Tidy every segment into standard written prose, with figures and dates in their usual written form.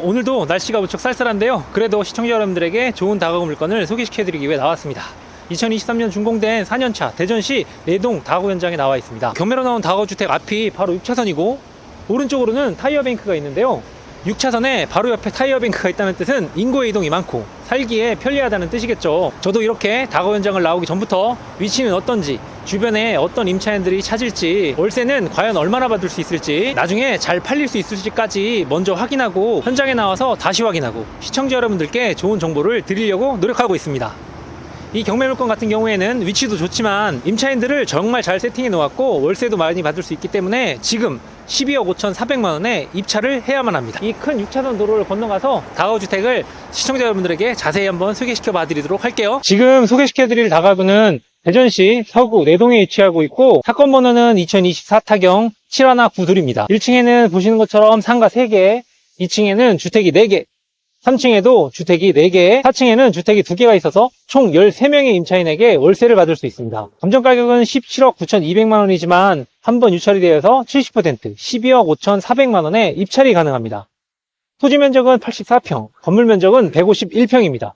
오늘도 날씨가 무척 쌀쌀한데요. 그래도 시청자 여러분들에게 좋은 다가구 물건을 소개시켜드리기 위해 나왔습니다. 2023년 준공된 4년차 대전시 내동 다가구 현장에 나와 있습니다. 경매로 나온 다가구 주택 앞이 바로 6차선이고 오른쪽으로는 타이어뱅크가 있는데요. 6차선에 바로 옆에 타이어뱅크가 있다는 뜻은 인구의 이동이 많고 살기에 편리하다는 뜻이겠죠. 저도 이렇게 다가구 현장을 나오기 전부터 위치는 어떤지, 주변에 어떤 임차인들이 찾을지, 월세는 과연 얼마나 받을 수 있을지, 나중에 잘 팔릴 수 있을지까지 먼저 확인하고 현장에 나와서 다시 확인하고 시청자 여러분들께 좋은 정보를 드리려고 노력하고 있습니다. 이 경매 물건 같은 경우에는 위치도 좋지만 임차인들을 정말 잘 세팅해 놓았고 월세도 많이 받을 수 있기 때문에 지금 12억 5,400만원에 입찰을 해야만 합니다. 이 큰 6차선 도로를 건너가서 다가구 주택을 시청자 여러분들에게 자세히 한번 소개시켜 봐 드리도록 할게요. 지금 소개시켜 드릴 다가구는 대전시 서구 내동에 위치하고 있고 사건 번호는 2024 타경 7192입니다. 1층에는 보시는 것처럼 상가 3개, 2층에는 주택이 4개, 3층에도 주택이 4개, 4층에는 주택이 2개가 있어서 총 13명의 임차인에게 월세를 받을 수 있습니다. 감정 가격은 17억 9,200만원이지만 한 번 유찰이 되어서 70% 12억 5,400만원에 입찰이 가능합니다. 토지 면적은 84평, 건물 면적은 151평입니다.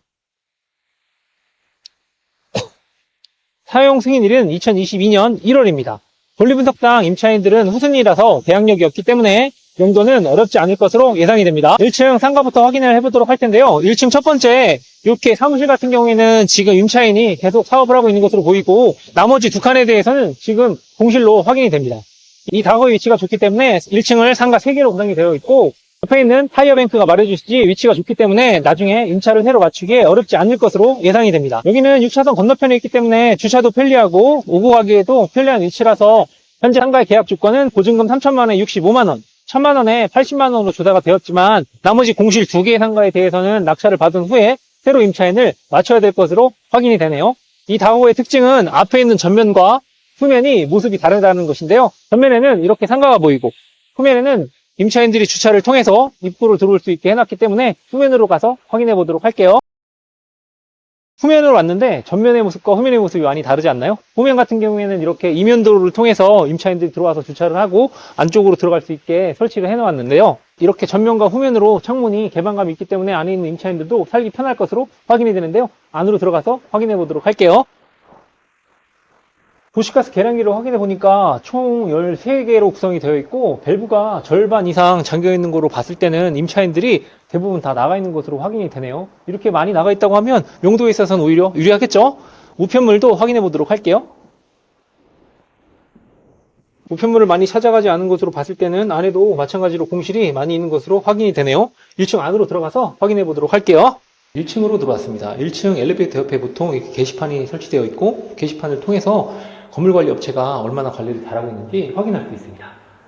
사용 승인일은 2022년 1월입니다. 권리분석상 임차인들은 후순위라서 계약력이 없기 때문에 용도는 어렵지 않을 것으로 예상이 됩니다. 1층 상가부터 확인을 해보도록 할 텐데요. 1층 첫 번째 이렇게 사무실 같은 경우에는 지금 임차인이 계속 사업을 하고 있는 것으로 보이고 나머지 두 칸에 대해서는 지금 공실로 확인이 됩니다. 이 다가구 위치가 좋기 때문에 1층을 상가 3개로 구성이 되어 있고 옆에 있는 타이어뱅크가 말해주시지 위치가 좋기 때문에 나중에 임차를 새로 맞추기에 어렵지 않을 것으로 예상이 됩니다. 여기는 6차선 건너편에 있기 때문에 주차도 편리하고 오고 가기에도 편리한 위치라서 현재 상가의 계약 조건은 보증금 3천만원에 65만원, 1,000만원에 80만원으로 조사가 되었지만 나머지 공실 2개의 상가에 대해서는 낙찰을 받은 후에 새로 임차인을 맞춰야 될 것으로 확인이 되네요. 이 다가구의 특징은 앞에 있는 전면과 후면이 모습이 다르다는 것인데요. 전면에는 이렇게 상가가 보이고 후면에는 임차인들이 주차를 통해서 입구로 들어올 수 있게 해놨기 때문에 후면으로 가서 확인해 보도록 할게요. 후면으로 왔는데 전면의 모습과 후면의 모습이 많이 다르지 않나요? 후면 같은 경우에는 이렇게 이면도로를 통해서 임차인들이 들어와서 주차를 하고 안쪽으로 들어갈 수 있게 설치를 해놓았는데요. 이렇게 전면과 후면으로 창문이 개방감이 있기 때문에 안에 있는 임차인들도 살기 편할 것으로 확인이 되는데요. 안으로 들어가서 확인해 보도록 할게요. 도시가스 계량기를 확인해 보니까 총 13개로 구성이 되어 있고 밸브가 절반 이상 잠겨 있는 거로 봤을 때는 임차인들이 대부분 다 나가 있는 것으로 확인이 되네요. 이렇게 많이 나가 있다고 하면 용도에 있어서는 오히려 유리하겠죠? 우편물도 확인해 보도록 할게요. 우편물을 많이 찾아가지 않은 것으로 봤을 때는 안에도 마찬가지로 공실이 많이 있는 것으로 확인이 되네요. 1층 안으로 들어가서 확인해 보도록 할게요. 1층으로 들어왔습니다. 1층 엘리베이터 옆에 보통 이렇게 게시판이 설치되어 있고 게시판을 통해서 건물관리업체가 얼마나 관리를 잘하고 있는지 확인할 수 있습니다.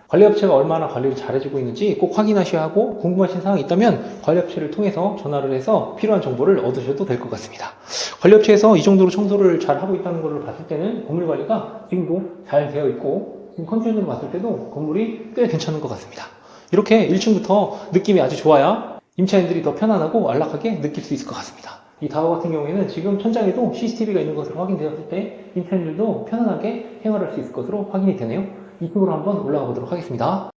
관리업체가 얼마나 관리를 잘해주고 있는지 꼭 확인하셔야 하고 궁금하신 사항이 있다면 관리업체를 통해서 전화를 해서 필요한 정보를 얻으셔도 될 것 같습니다. 관리업체에서 이 정도로 청소를 잘 하고 있다는 것을 봤을 때는 건물관리가 지금도 잘 되어 있고 지금 컨디션으로 봤을 때도 건물이 꽤 괜찮은 것 같습니다. 이렇게 1층부터 느낌이 아주 좋아야 임차인들이 더 편안하고 안락하게 느낄 수 있을 것 같습니다. 이 다가구 같은 경우에는 지금 천장에도 CCTV가 있는 것으로 확인되었을 때 임차인들도 편안하게 생활할 수 있을 것으로 확인이 되네요. 2층으로 한번 올라가 보도록 하겠습니다.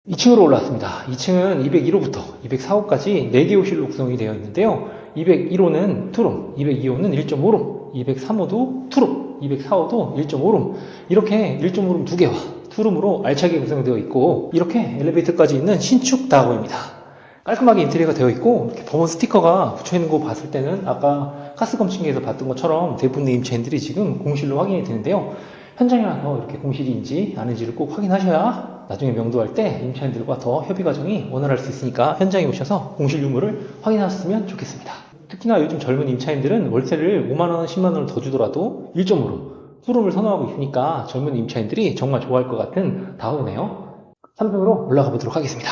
2층으로 올라왔습니다. 2층은 201호부터 204호까지 4개 호실로 구성이 되어 있는데요. 201호는 투룸, 202호는 1.5룸, 203호도 투룸, 204호도 1.5룸 이렇게 1.5룸 2개와 투룸으로 알차게 구성되어 있고 이렇게 엘리베이터까지 있는 신축 다가구입니다. 깔끔하게 인테리어가 되어 있고 이렇게 범원 스티커가 붙여있는 거 봤을 때는 아까 가스검침기에서 봤던 것처럼 대부분의 임차인들이 지금 공실로 확인이 되는데요. 현장에 와서 이렇게 공실인지 아닌지를 꼭 확인하셔야 나중에 명도할 때 임차인들과 더 협의 과정이 원활할 수 있으니까 현장에 오셔서 공실 유무를 확인하셨으면 좋겠습니다. 특히나 요즘 젊은 임차인들은 월세를 5만원, 10만원을 더 주더라도 1.5룸, 투룸을 선호하고 있으니까 젊은 임차인들이 정말 좋아할 것 같은 다가구네요. 3층으로 올라가 보도록 하겠습니다.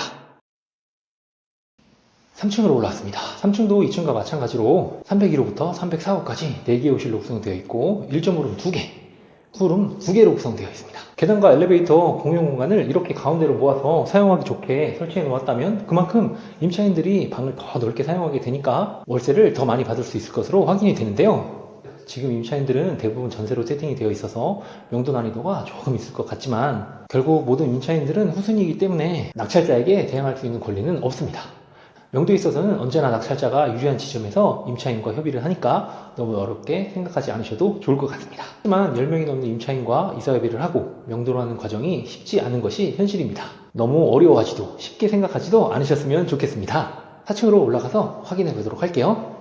3층으로 올라왔습니다. 3층도 2층과 마찬가지로 301호부터 304호까지 4개의 호실로 구성되어 있고 1.5룸 2개, 투룸 2개로 구성되어 있습니다. 계단과 엘리베이터 공용 공간을 이렇게 가운데로 모아서 사용하기 좋게 설치해 놓았다면 그만큼 임차인들이 방을 더 넓게 사용하게 되니까 월세를 더 많이 받을 수 있을 것으로 확인이 되는데요. 지금 임차인들은 대부분 전세로 세팅이 되어 있어서 명도 난이도가 조금 있을 것 같지만 결국 모든 임차인들은 후순위이기 때문에 낙찰자에게 대항할 수 있는 권리는 없습니다. 명도에 있어서는 언제나 낙찰자가 유리한 지점에서 임차인과 협의를 하니까 너무 어렵게 생각하지 않으셔도 좋을 것 같습니다. 하지만 10명이 넘는 임차인과 이사협의를 하고 명도로 하는 과정이 쉽지 않은 것이 현실입니다. 너무 어려워하지도 쉽게 생각하지도 않으셨으면 좋겠습니다. 4층으로 올라가서 확인해 보도록 할게요.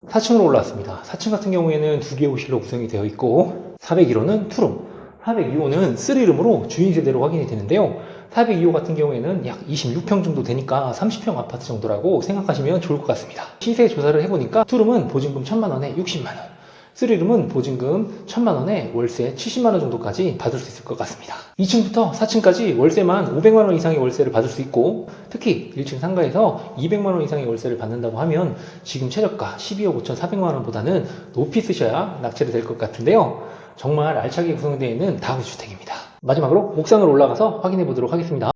4층으로 올라왔습니다. 4층 같은 경우에는 2개의 호실로 구성이 되어 있고 401호는 투룸, 402호는 3룸으로 주인 세대로 확인이 되는데요. 402호 같은 경우에는 약 26평 정도 되니까 30평 아파트 정도라고 생각하시면 좋을 것 같습니다. 시세 조사를 해보니까 투룸은 보증금 1000만원에 60만원, 3룸은 보증금 1000만원에 월세 70만원 정도까지 받을 수 있을 것 같습니다. 2층부터 4층까지 월세만 500만원 이상의 월세를 받을 수 있고 특히 1층 상가에서 200만원 이상의 월세를 받는다고 하면 지금 최저가 12억 5,400만원보다는 높이 쓰셔야 낙찰이 될 것 같은데요. 정말 알차게 구성되어 있는 다가구주택입니다. 마지막으로 옥상으로 올라가서 확인해 보도록 하겠습니다.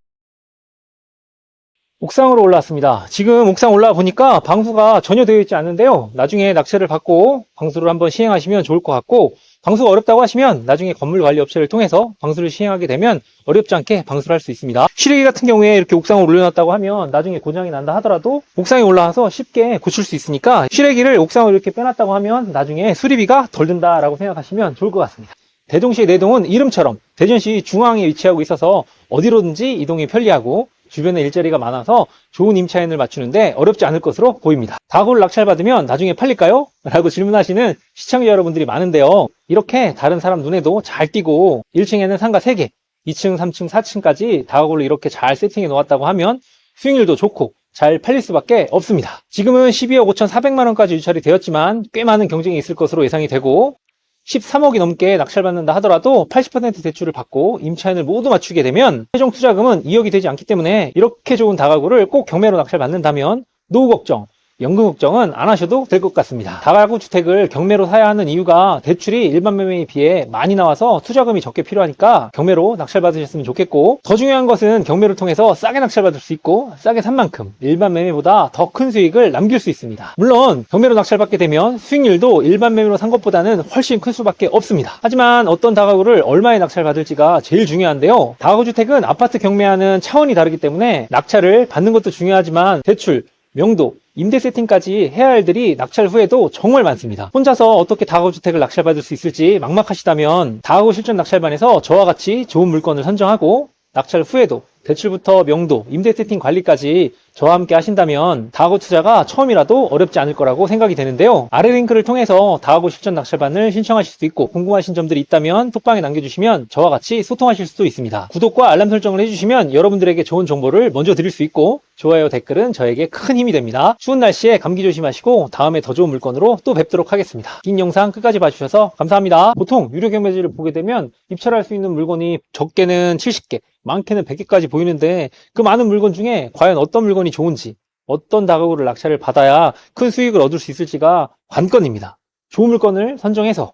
옥상으로 올라왔습니다. 지금 옥상 올라와 보니까 방수가 전혀 되어 있지 않는데요. 나중에 낙찰을 받고 방수를 한번 시행하시면 좋을 것 같고 방수가 어렵다고 하시면 나중에 건물관리업체를 통해서 방수를 시행하게 되면 어렵지 않게 방수를 할 수 있습니다. 실외기 같은 경우에 이렇게 옥상을 올려놨다고 하면 나중에 고장이 난다 하더라도 옥상에 올라와서 쉽게 고칠 수 있으니까 실외기를 옥상으로 이렇게 빼놨다고 하면 나중에 수리비가 덜 든다라고 생각하시면 좋을 것 같습니다. 대동시의 내동은 이름처럼 대전시 중앙에 위치하고 있어서 어디로든지 이동이 편리하고 주변에 일자리가 많아서 좋은 임차인을 맞추는데 어렵지 않을 것으로 보입니다. 다가구를 낙찰받으면 나중에 팔릴까요? 라고 질문하시는 시청자 여러분들이 많은데요. 이렇게 다른 사람 눈에도 잘 띄고 1층에는 상가 3개, 2층, 3층, 4층까지 다가구를 이렇게 잘 세팅해 놓았다고 하면 수익률도 좋고 잘 팔릴 수밖에 없습니다. 지금은 12억 5,400만원까지 유찰이 되었지만 꽤 많은 경쟁이 있을 것으로 예상이 되고 13억이 넘게 낙찰받는다 하더라도 80% 대출을 받고 임차인을 모두 맞추게 되면 최종 투자금은 2억이 되지 않기 때문에 이렇게 좋은 다가구를 꼭 경매로 낙찰받는다면 노후 걱정, 연금 걱정은 안 하셔도 될 것 같습니다. 다가구 주택을 경매로 사야 하는 이유가 대출이 일반 매매에 비해 많이 나와서 투자금이 적게 필요하니까 경매로 낙찰받으셨으면 좋겠고 더 중요한 것은 경매를 통해서 싸게 낙찰받을 수 있고 싸게 산 만큼 일반 매매보다 더 큰 수익을 남길 수 있습니다. 물론 경매로 낙찰받게 되면 수익률도 일반 매매로 산 것보다는 훨씬 클 수밖에 없습니다. 하지만 어떤 다가구를 얼마에 낙찰받을지가 제일 중요한데요. 다가구 주택은 아파트 경매와는 차원이 다르기 때문에 낙찰을 받는 것도 중요하지만 대출, 명도, 임대 세팅까지 해야 할 일들이 낙찰 후에도 정말 많습니다. 혼자서 어떻게 다가구 주택을 낙찰받을 수 있을지 막막하시다면 다가구 실전 낙찰반에서 저와 같이 좋은 물건을 선정하고 낙찰 후에도 대출부터 명도, 임대 세팅 관리까지 저와 함께 하신다면 다가구 투자가 처음이라도 어렵지 않을 거라고 생각이 되는데요. 아래 링크를 통해서 다가구 실전 낙찰반을 신청하실 수 있고 궁금하신 점들이 있다면 톡방에 남겨주시면 저와 같이 소통하실 수도 있습니다. 구독과 알람 설정을 해주시면 여러분들에게 좋은 정보를 먼저 드릴 수 있고 좋아요, 댓글은 저에게 큰 힘이 됩니다. 추운 날씨에 감기 조심하시고 다음에 더 좋은 물건으로 또 뵙도록 하겠습니다. 긴 영상 끝까지 봐주셔서 감사합니다. 보통 유료 경매지를 보게 되면 입찰할 수 있는 물건이 적게는 70개, 많게는 100개까지 보이는데 그 많은 물건 중에 과연 어떤 물건이 좋은지 어떤 다가구를 낙찰을 받아야 큰 수익을 얻을 수 있을지가 관건입니다. 좋은 물건을 선정해서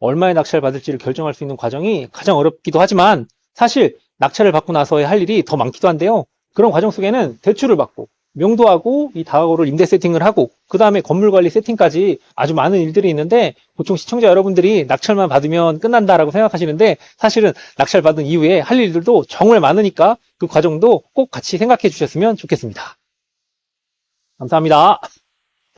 얼마에 낙찰을 받을지를 결정할 수 있는 과정이 가장 어렵기도 하지만 사실 낙찰을 받고 나서의 할 일이 더 많기도 한데요. 그런 과정 속에는 대출을 받고 명도하고 이 다가구를 임대 세팅을 하고 그 다음에 건물 관리 세팅까지 아주 많은 일들이 있는데 보통 시청자 여러분들이 낙찰만 받으면 끝난다라고 생각하시는데 사실은 낙찰 받은 이후에 할 일들도 정말 많으니까 그 과정도 꼭 같이 생각해 주셨으면 좋겠습니다. 감사합니다.